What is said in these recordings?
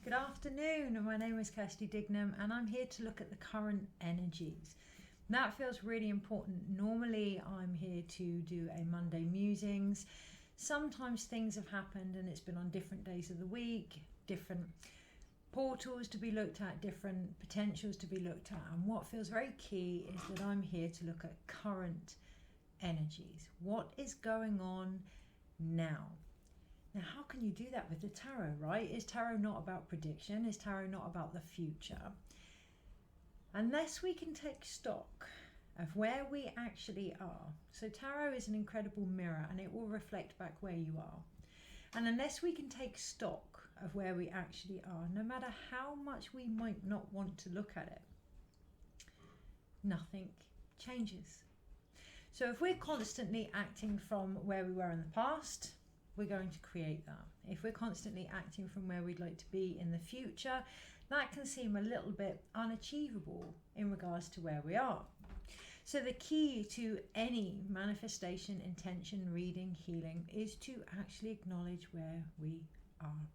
Good afternoon, my name is Kirsty Dignam and I'm here to look at the current energies. That feels really important. Normally I'm here to do a Monday musings. Sometimes things have happened and it's been on different days of the week, different portals to be looked at, different potentials to be looked at, and what feels very key is that I'm here to look at current energies. What is going on now? Now, how can you do that with the tarot, right? Is tarot not about prediction? Is tarot not about the future? Unless we can take stock of where we actually are. So tarot is an incredible mirror and it will reflect back where you are. And unless we can take stock of where we actually are, no matter how much we might not want to look at it, nothing changes. So if we're constantly acting from where we were in the past, we're going to create that. If we're constantly acting from where we'd like to be in the future, that can seem a little bit unachievable in regards to where we are. So the key to any manifestation, intention, reading, healing is to actually acknowledge where we are.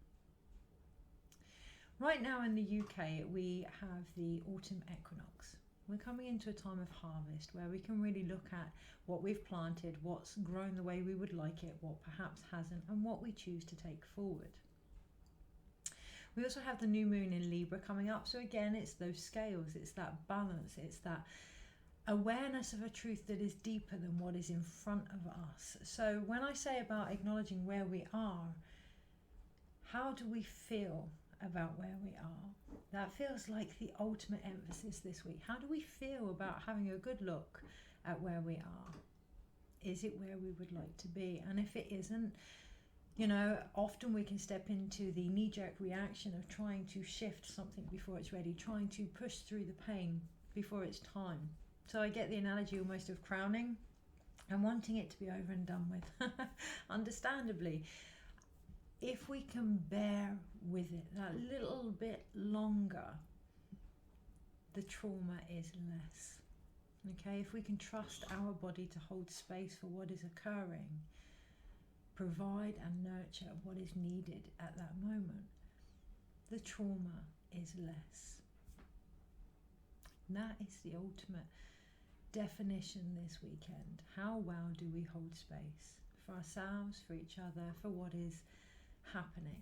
Right now in the UK, we have the autumn equinox. We're coming into a time of harvest where we can really look at what we've planted, what's grown the way we would like it, what perhaps hasn't, and what we choose to take forward. We also have the new moon in Libra coming up. So again, it's those scales, it's that balance, it's that awareness of a truth that is deeper than what is in front of us. So when I say about acknowledging where we are, how do we feel about where we are? That feels like the ultimate emphasis this week. How do we feel about having a good look at where we are? Is it where we would like to be? And if it isn't, you know, often we can step into the knee-jerk reaction of trying to shift something before it's ready, trying to push through the pain before it's time. So I get the analogy almost of crowning and wanting it to be over and done with. Understandably, if we can bear with it that little bit longer, the trauma is less. Okay, if we can trust our body to hold space for what is occurring, provide and nurture what is needed at that moment, the trauma is less. That is the ultimate definition this weekend. How well do we hold space for ourselves, for each other, for what is happening?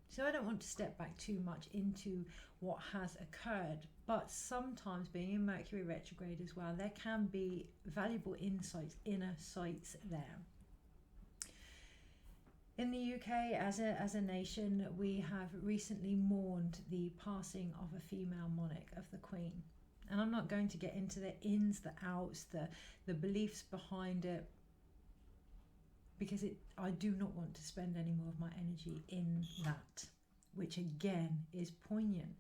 So I don't want to step back too much into what has occurred, but sometimes being in Mercury retrograde as well, there can be valuable insights, inner sights there. In the UK, as a nation, we have recently mourned the passing of a female monarch, of the Queen. And I'm not going to get into the ins, the outs, the beliefs behind it, because I do not want to spend any more of my energy in that, which again is poignant.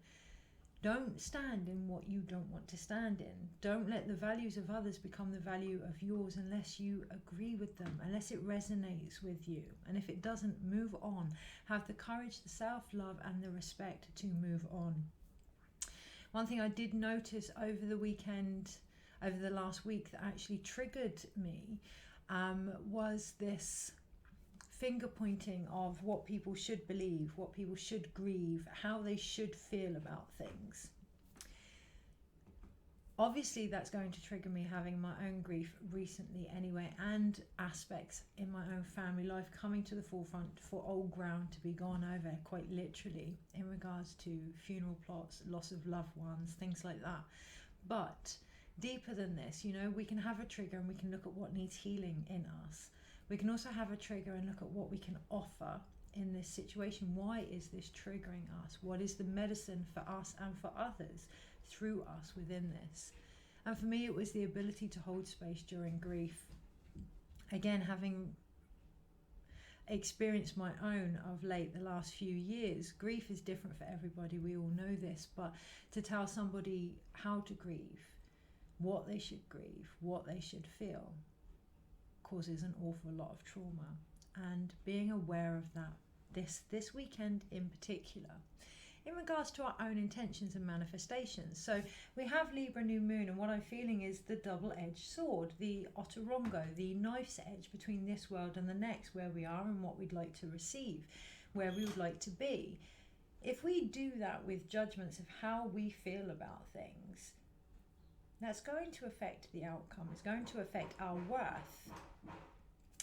Don't stand in what you don't want to stand in. Don't let the values of others become the value of yours unless you agree with them, unless it resonates with you. And if it doesn't, move on. Have the courage, the self-love and the respect to move on. One thing I did notice over the weekend, over the last week, that actually triggered me was this finger pointing of what people should believe, what people should grieve, how they should feel about things. Obviously that's going to trigger me having my own grief recently anyway, and aspects in my own family life coming to the forefront for old ground to be gone over, quite literally, in regards to funeral plots, loss of loved ones, things like that. But deeper than this, you know, we can have a trigger and we can look at what needs healing in us. We can also have a trigger and look at what we can offer in this situation. Why is this triggering us? What is the medicine for us and for others through us within this? And for me, it was the ability to hold space during grief. Again, having experienced my own of late the last few years, grief is different for everybody. We all know this, but to tell somebody how to grieve, what they should grieve, what they should feel, causes an awful lot of trauma. And being aware of that this weekend in particular, in regards to our own intentions and manifestations. So we have Libra new moon, and what I'm feeling is the double-edged sword, the otorongo, the knife's edge between this world and the next, where we are and what we'd like to receive, where we would like to be. if we do that with judgments of how we feel about things, that's going to affect the outcome. It's going to affect our worth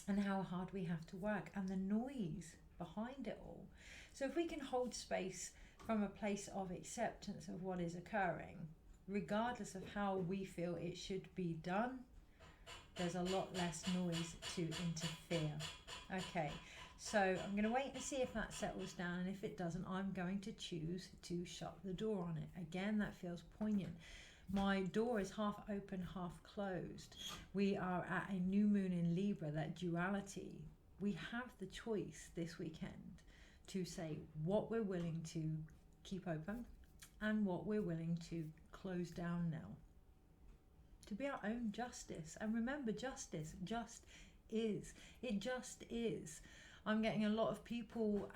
and how hard we have to work and the noise behind it all. So if we can hold space from a place of acceptance of what is occurring, regardless of how we feel it should be done, there's a lot less noise to interfere. Okay, so I'm going to wait and see if that settles down, and if it doesn't, I'm going to choose to shut the door on it. Again, that feels poignant. My door is half open, half closed. We are at a new moon in Libra, that duality. We have the choice this weekend to say what we're willing to keep open and what we're willing to close down now. To be our own justice. And remember, justice just is. It just is. I'm getting a lot of people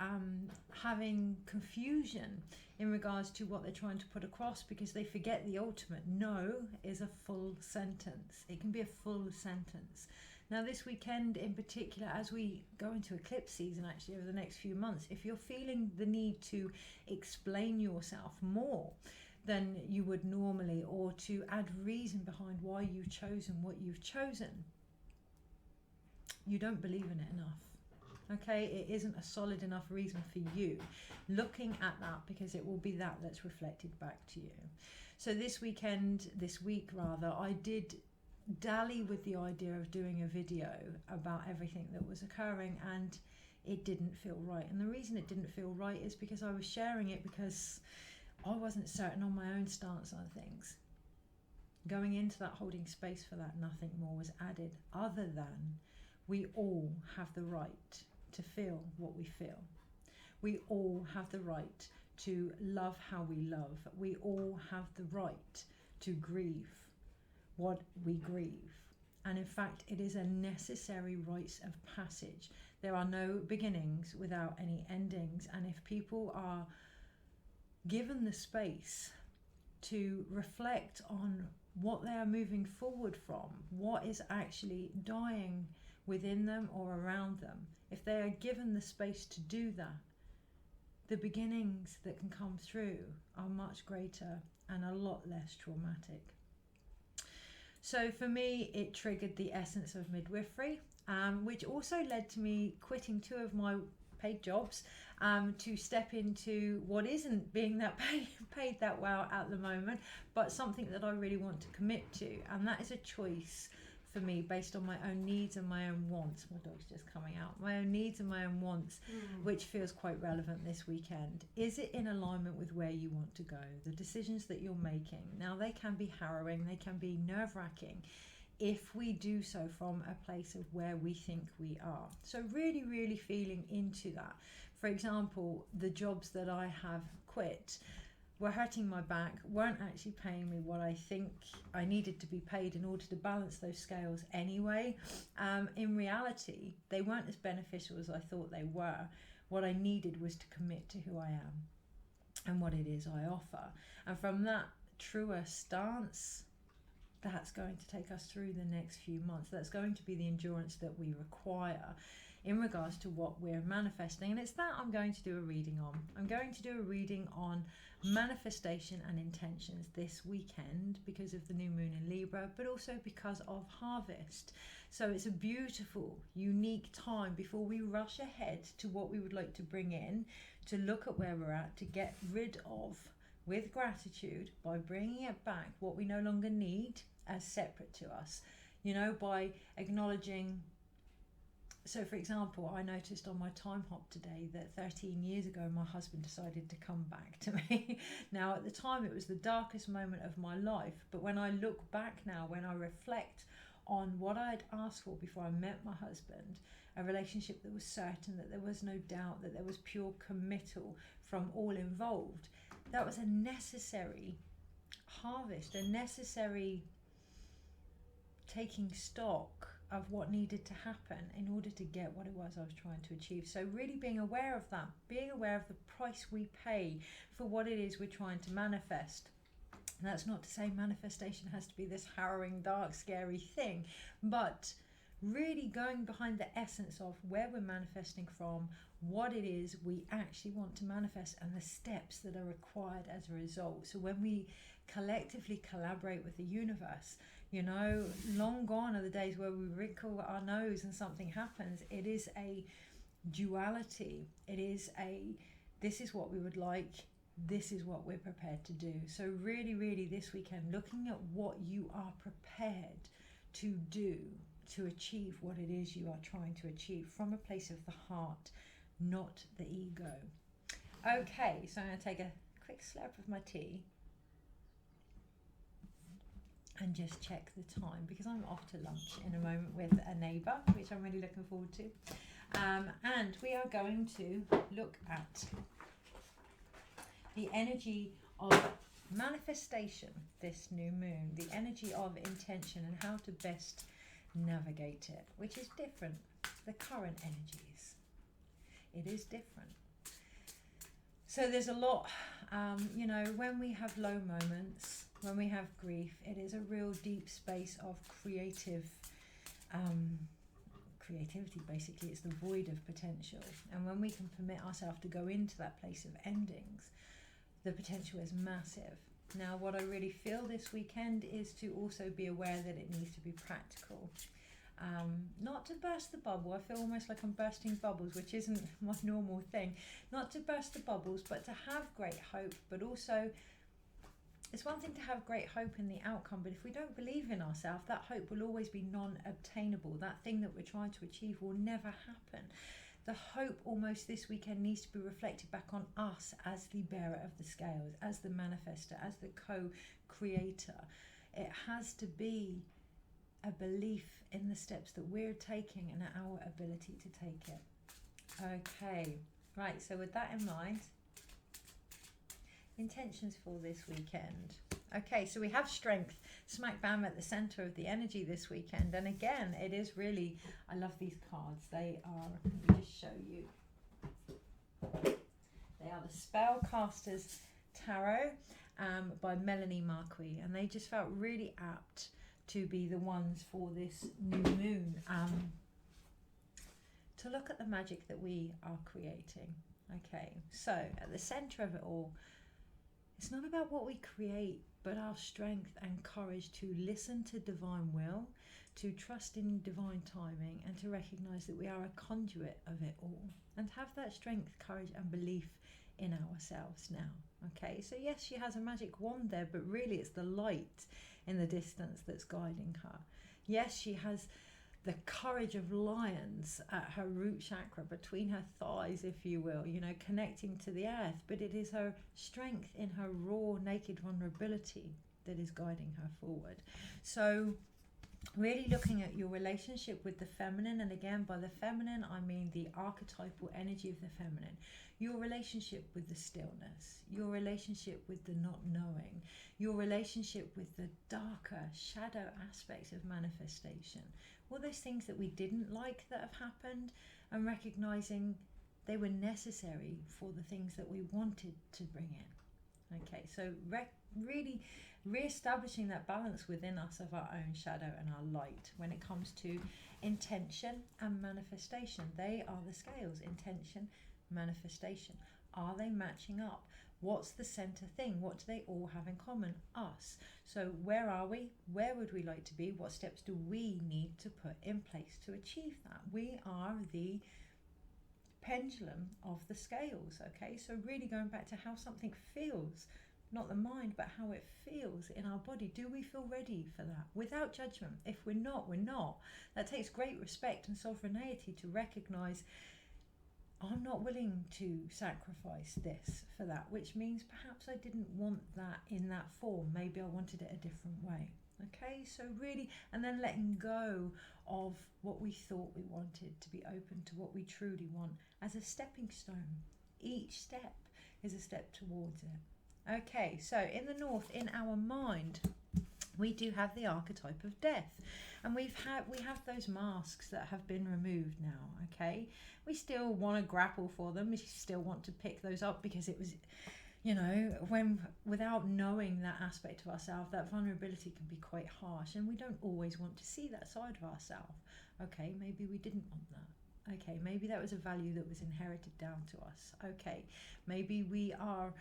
having confusion in regards to what they're trying to put across, because they forget the ultimate. No is a full sentence. It can be a full sentence. Now this weekend in particular, as we go into eclipse season actually over the next few months, if you're feeling the need to explain yourself more than you would normally, or to add reason behind why you've chosen what you've chosen, you don't believe in it enough. Okay, it isn't a solid enough reason for you. Looking at that, because it will be that that's reflected back to you. So this week rather, I did dally with the idea of doing a video about everything that was occurring, and it didn't feel right. And the reason it didn't feel right is because I was sharing it because I wasn't certain on my own stance on things. Going into that, holding space for that, nothing more was added other than we all have the right to feel what we feel. We all have the right to love how we love. We all have the right to grieve what we grieve. And in fact, it is a necessary rite of passage. There are no beginnings without any endings. And if people are given the space to reflect on what they are moving forward from, what is actually dying within them or around them, if they are given the space to do that, the beginnings that can come through are much greater and a lot less traumatic. So for me, it triggered the essence of midwifery, which also led to me quitting 2 of my paid jobs to step into what isn't being that paid that well at the moment, but something that I really want to commit to. And that is a choice for me based on my own needs and my own wants. My dog's just coming out. My own needs and my own wants, which feels quite relevant this weekend. Is it in alignment with where you want to go? The decisions that you're making. Now, they can be harrowing, they can be nerve-wracking if we do so from a place of where we think we are. So really, really feeling into that. For example, the jobs that I have quit were hurting my back, weren't actually paying me what I think I needed to be paid in order to balance those scales anyway. In reality, they weren't as beneficial as I thought they were. What I needed was to commit to who I am and what it is I offer. And from that truer stance, that's going to take us through the next few months. That's going to be the endurance that we require in regards to what we're manifesting. And it's that I'm going to do a reading on. I'm going to do a reading on manifestation and intentions this weekend because of the new moon in Libra, but also because of harvest. So it's a beautiful, unique time before we rush ahead to what we would like to bring in, to look at where we're at, to get rid of, with gratitude, by bringing it back, what we no longer need as separate to us, by acknowledging. So for example, I noticed on my time hop today that 13 years ago my husband decided to come back to me. Now at the time it was the darkest moment of my life, but when I look back now, when I reflect on what I'd asked for before I met my husband, a relationship that was certain, that there was no doubt, that there was pure committal from all involved, that was a necessary harvest, a necessary taking stock of what needed to happen in order to get what it was I was trying to achieve. So really being aware of that, being aware of the price we pay for what it is we're trying to manifest. And that's not to say manifestation has to be this harrowing, dark, scary thing, but really going behind the essence of where we're manifesting from, what it is we actually want to manifest, and the steps that are required as a result. So when we collectively collaborate with the universe, you know, long gone are the days where we wrinkle our nose and something happens. It is a duality. It is a, this is what we would like, this is what we're prepared to do. So really, really this weekend, looking at what you are prepared to do to achieve what it is you are trying to achieve from a place of the heart, not the ego. Okay, so I'm going to take a quick slurp of my tea and just check the time, because I'm off to lunch in a moment with a neighbour, which I'm really looking forward to. And we are going to look at the energy of manifestation this new moon, the energy of intention, and how to best navigate it, which is different. The current energies, it is different. So there's a lot, you know, when we have low moments, when we have grief, it is a real deep space of creativity. Basically, it's the void of potential, and when we can permit ourselves to go into that place of endings, the potential is massive. Now, what I really feel this weekend is to also be aware that it needs to be practical. Not to burst the bubble. I feel almost like I'm bursting bubbles, which isn't my normal thing. Not to burst the bubbles, but to have great hope. But also, it's one thing to have great hope in the outcome, but if we don't believe in ourselves, that hope will always be non-obtainable. That thing that we're trying to achieve will never happen. The hope almost this weekend needs to be reflected back on us as the bearer of the scales, as the manifester, as the co-creator. It has to be a belief in the steps that we're taking and our ability to take it. Okay, right, so with that in mind, intentions for this weekend. Okay, so we have strength smack bam at the center of the energy this weekend, and again, it is really, I love these cards. They are, let me just show you, they are the Spellcasters Tarot by Melanie Marquis, and they just felt really apt to be the ones for this new moon, to look at the magic that we are creating. Okay, so at the center of it all, it's not about what we create, but our strength and courage to listen to divine will, to trust in divine timing, and to recognize that we are a conduit of it all, and have that strength, courage, and belief in ourselves now. Okay, so yes, she has a magic wand there, but really it's the light in the distance that's guiding her. Yes, she has the courage of lions at her root chakra, between her thighs, if you will, you know, connecting to the earth, but it is her strength in her raw, naked vulnerability that is guiding her forward. So really looking at your relationship with the feminine, and again, by the feminine, I mean the archetypal energy of the feminine, your relationship with the stillness, your relationship with the not knowing, your relationship with the darker shadow aspects of manifestation, all those things that we didn't like that have happened, and recognizing they were necessary for the things that we wanted to bring in. Okay, so really re-establishing that balance within us of our own shadow and our light when it comes to intention and manifestation. They are the scales: intention, manifestation. Are they matching up? What's the center thing? What do they all have in common? Us. So where are we? Where would we like to be? What steps do we need to put in place to achieve that? We are the pendulum of the scales. Okay, so really going back to how something feels, not the mind, but how it feels in our body. Do we feel ready for that? Without judgment. If we're not, we're not. That takes great respect and sovereignty to recognize, I'm not willing to sacrifice this for that, which means perhaps I didn't want that in that form. Maybe I wanted it a different way. Okay, so really, and then letting go of what we thought we wanted, to be open to what we truly want as a stepping stone. Each step is a step towards it. Okay, so in the north, in our mind, we do have the archetype of death, and we have those masks that have been removed now. Okay, we still want to grapple for them. We still want to pick those up because it was, you know, when without knowing that aspect of ourselves, that vulnerability can be quite harsh, and we don't always want to see that side of ourselves. Okay, maybe we didn't want that. Okay, maybe that was a value that was inherited down to us. Okay, maybe we are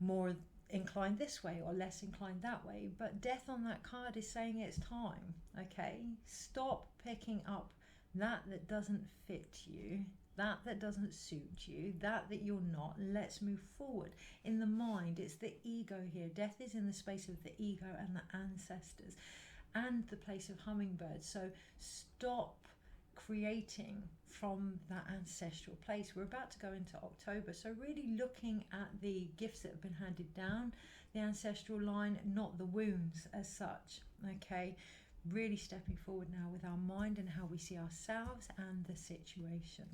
more inclined this way or less inclined that way, but death on that card is saying it's time. Okay, stop picking up that doesn't fit you, that doesn't suit you, that you're not. Let's move forward. In the mind, it's the ego here. Death is in the space of the ego and the ancestors and the place of hummingbirds. So stop creating from that ancestral place. We're about to go into October, so really looking at the gifts that have been handed down, the ancestral line, not the wounds as such. Okay, really stepping forward now with our mind and how we see ourselves and the situation.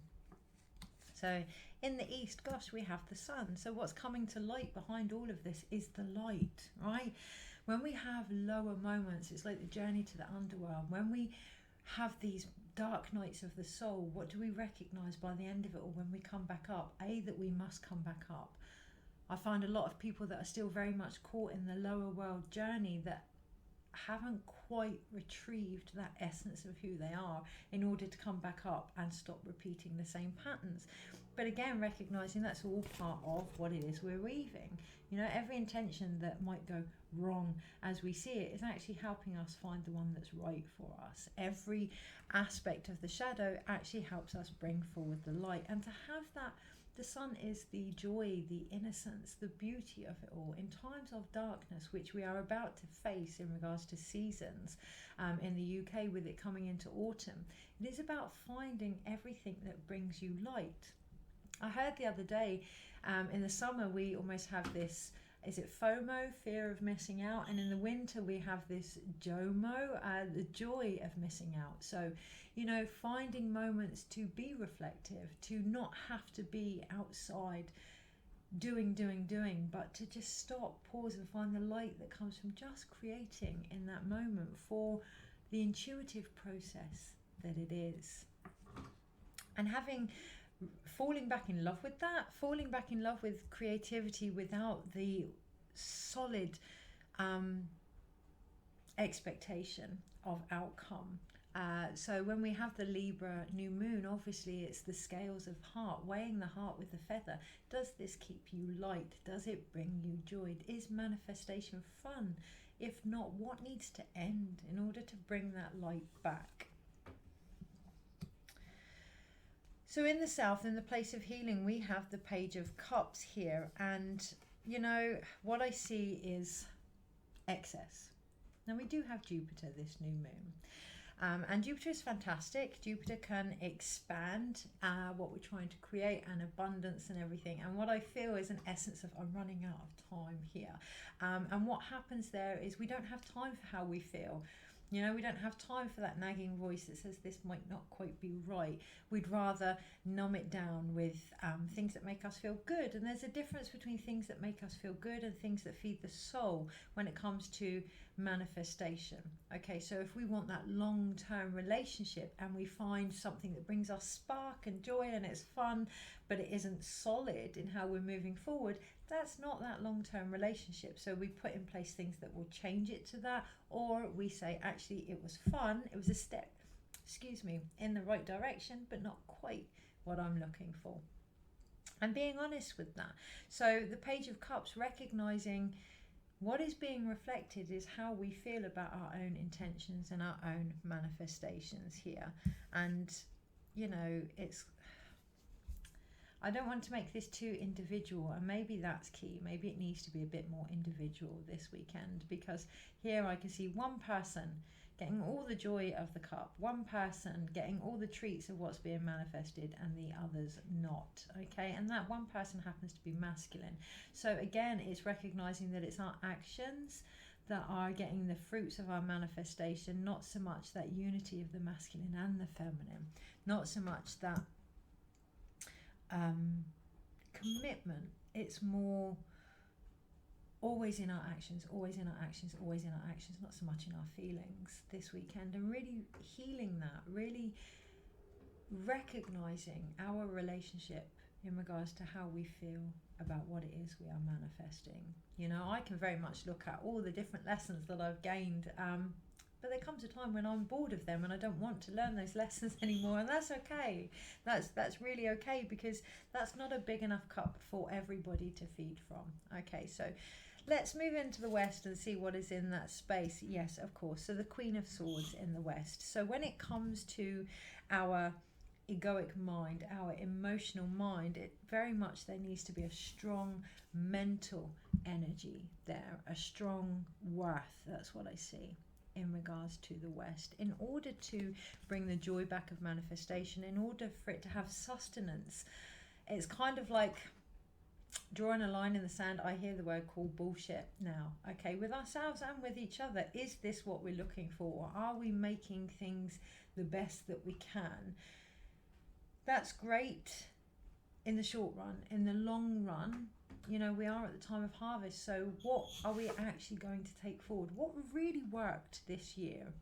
So in the east, gosh, we have the sun. So what's coming to light behind all of this is the light, right? When we have lower moments, it's like the journey to the underworld. When we have these dark nights of the soul, what do we recognize by the end of it, or when we come back up? That we must come back up. I find a lot of people that are still very much caught in the lower world journey that haven't quite retrieved that essence of who they are in order to come back up and stop repeating the same patterns. But again, recognizing that's all part of what it is we're weaving. You know, every intention that might go wrong as we see it is actually helping us find the one that's right for us. Every aspect of the shadow actually helps us bring forward the light, and to have that, the sun is the joy, the innocence, the beauty of it all. In times of darkness, which we are about to face in regards to seasons in the UK, with it coming into autumn, it is about finding everything that brings you light. I heard the other day, in the summer we almost have this, is it FOMO, fear of missing out, and in the winter we have this JOMO, the joy of missing out. So, you know, finding moments to be reflective, to not have to be outside doing, but to just stop, pause, and find the light that comes from just creating in that moment for the intuitive process that it is. And falling back in love with that, falling back in love with creativity without the solid expectation of outcome. So when we have the Libra new moon, obviously it's the scales of heart, weighing the heart with the feather. Does this keep you light? Does it bring you joy? Is manifestation fun? If not, what needs to end in order to bring that light back? So in the south, in the place of healing, we have the Page of Cups here. And, you know, what I see is excess. Now, we do have Jupiter, this new moon. And Jupiter is fantastic. Jupiter can expand what we're trying to create, and abundance and everything. And what I feel is an essence of I'm running out of time here. And what happens there is we don't have time for how we feel. You know, we don't have time for that nagging voice that says this might not quite be right. We'd rather numb it down with things that make us feel good. And there's a difference between things that make us feel good and things that feed the soul when it comes to manifestation. Okay, so if we want that long-term relationship and we find something that brings us spark and joy and it's fun, but it isn't solid in how we're moving forward, that's not that long-term relationship. So we put in place things that will change it to that, or we say actually it was fun, it was a step, in the right direction, but not quite what I'm looking for. And being honest with that. So the Page of Cups, recognizing what is being reflected is how we feel about our own intentions and our own manifestations here. And, you know, I don't want to make this too individual, and maybe that's key. Maybe it needs to be a bit more individual this weekend, because here I can see one person getting all the joy of the cup, one person getting all the treats of what's being manifested, and the others not. Okay, and that one person happens to be masculine. So again, it's recognizing that it's our actions that are getting the fruits of our manifestation, not so much that unity of the masculine and the feminine, not so much that commitment. It's more always in our actions, always in our actions, always in our actions, not so much in our feelings this weekend. And really healing that, really recognizing our relationship in regards to how we feel about what it is we are manifesting. You know, I can very much look at all the different lessons that I've gained, but there comes a time when I'm bored of them and I don't want to learn those lessons anymore, and that's okay. That's really okay, because that's not a big enough cup for everybody to feed from. Okay, so let's move into the West and see what is in that space. Yes, of course. So the Queen of Swords in the West. So when it comes to our egoic mind, our emotional mind, it very much, there needs to be a strong mental energy there, a strong worth. That's what I see in regards to the West, in order to bring the joy back of manifestation, in order for it to have sustenance. It's kind of like drawing a line in the sand. I hear the word called bullshit now, okay, with ourselves and with each other. Is this what we're looking for, or are we making things the best that we can? That's great in the short run. In the long run, you know, we are at the time of harvest, so what are we actually going to take forward? What really worked this year?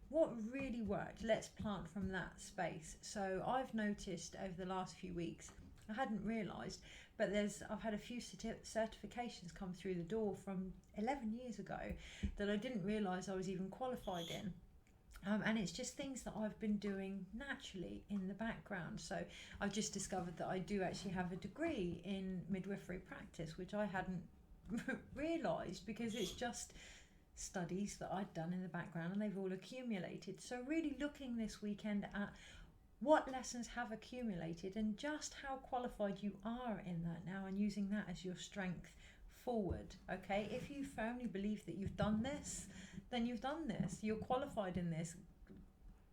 What really worked? Let's plant from that space. So I've noticed over the last few weeks, I hadn't realised, but I've had a few certifications come through the door from 11 years ago that I didn't realise I was even qualified in. And it's just things that I've been doing naturally in the background. So I've just discovered that I do actually have a degree in midwifery practice, which I hadn't realised, because it's just studies that I'd done in the background and they've all accumulated. So really looking this weekend at what lessons have accumulated and just how qualified you are in that now, and using that as your strength forward. Okay, if you firmly believe that you've done this, then you've done this, you're qualified in this,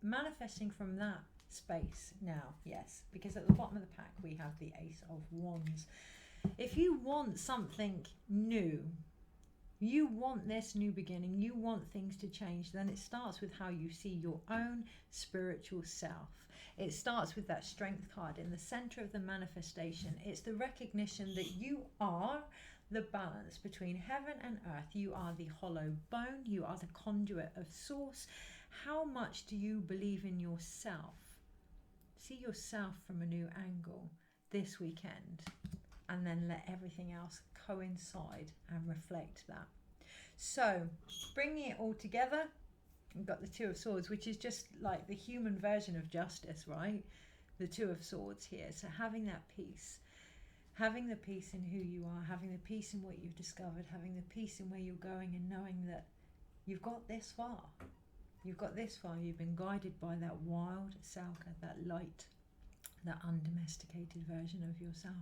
manifesting from that space now. Yes, because at the bottom of the pack we have the Ace of Wands. If you want something new, you want this new beginning, you want things to change, then it starts with how you see your own spiritual self. It starts with that strength card in the center of the manifestation. It's the recognition that you are the balance between heaven and earth. You are the hollow bone. You are the conduit of source. How much do you believe in yourself? See yourself from a new angle this weekend, and then let everything else coincide and reflect that. So bringing it all together, we've got the Two of Swords, which is just like the human version of justice, right? The Two of Swords here. So having that peace. Having the peace in who you are, having the peace in what you've discovered, having the peace in where you're going, and knowing that you've got this far. You've got this far. You've been guided by that wild Salka, that light, that undomesticated version of yourself.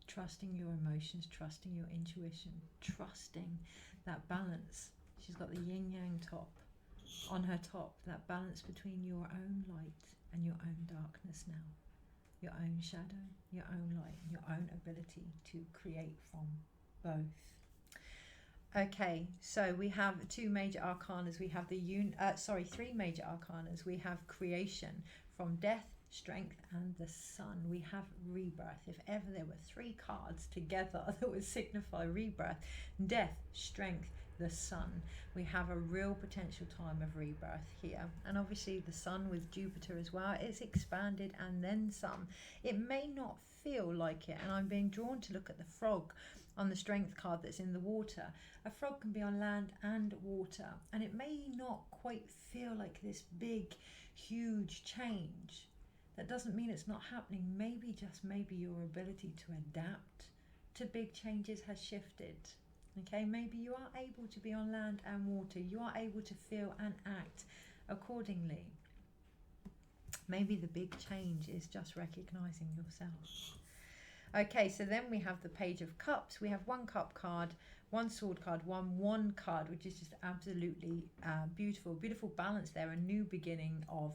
Trusting your emotions, trusting your intuition, trusting that balance. She's got the yin-yang top on her top, that balance between your own light and your own darkness now. Your own shadow, your own light, your own ability to create from both. Okay, so we have two major arcanas. We have three major arcanas. We have creation from death, strength, and the sun. We have rebirth. If ever there were three cards together that would signify rebirth, death, strength, the sun, we have a real potential time of rebirth here. And obviously the sun with Jupiter as well, it's expanded and then some. It may not feel like it, and I'm being drawn to look at the frog on the strength card that's in the water. A frog can be on land and water, and it may not quite feel like this big huge change. That doesn't mean it's not happening. Maybe, just maybe, your ability to adapt to big changes has shifted. Okay, maybe you are able to be on land and water. You are able to feel and act accordingly. Maybe the big change is just recognizing yourself. Okay, so then we have the Page of Cups. We have one cup card, one sword card, one card, which is just absolutely beautiful. Beautiful balance there, a new beginning of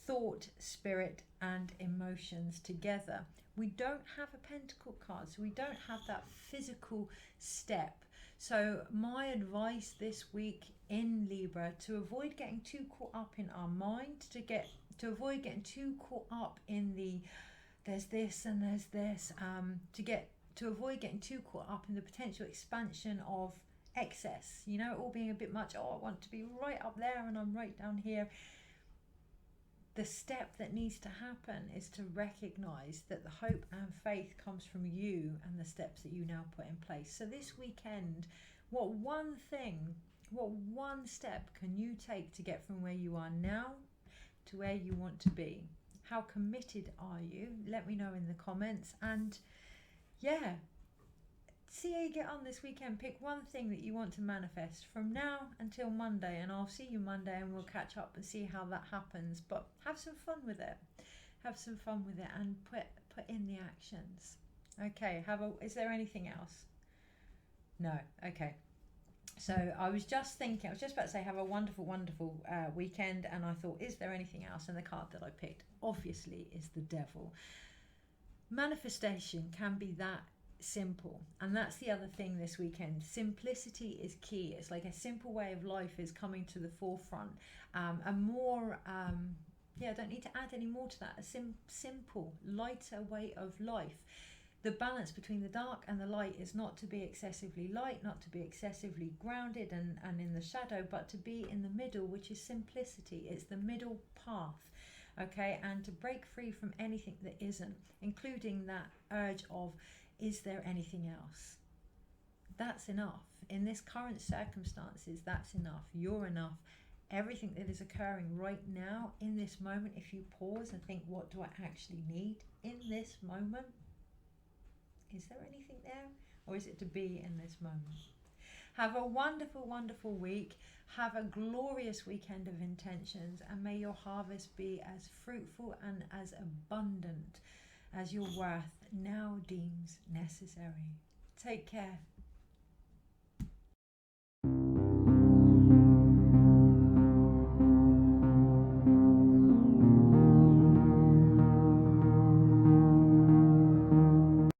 thought, spirit, and emotions together. We don't have a pentacle card, so we don't have that physical step. So my advice this week in Libra, to avoid getting too caught up in our mind, to avoid getting too caught up in the there's this and there's this, to avoid getting too caught up in the potential expansion of excess, you know, it all being a bit much. Oh, I want to be right up there and I'm right down here. the step that needs to happen is to recognize that the hope and faith comes from you and the steps that you now put in place. So this weekend, what one step can you take to get from where you are now to where you want to be? How committed are you? Let me know in the comments. And yeah, see how you get on this weekend. Pick one thing that you want to manifest from now until Monday, and I'll see you Monday and we'll catch up and see how that happens. But have some fun with it. Have some fun with it and put in the actions. Okay, is there anything else? No. Okay. So I was just about to say have a wonderful, wonderful weekend, and I thought, is there anything else? And the card that I picked, obviously, is the Devil. Manifestation can be that simple, and that's the other thing this weekend. Simplicity is key. It's like a simple way of life is coming to the forefront. A more I don't need to add any more to that. A simple, lighter way of life. The balance between the dark and the light is not to be excessively light, not to be excessively grounded and in the shadow, but to be in the middle, which is simplicity. It's the middle path, okay? And to break free from anything that isn't, including that urge of, is there anything else? That's enough. In this current circumstances, that's enough. You're enough. Everything that is occurring right now, in this moment, if you pause and think, what do I actually need in this moment? Is there anything there? Or is it to be in this moment? Have a wonderful, wonderful week. Have a glorious weekend of intentions. And may your harvest be as fruitful and as abundant as your worth now deems necessary. Take care.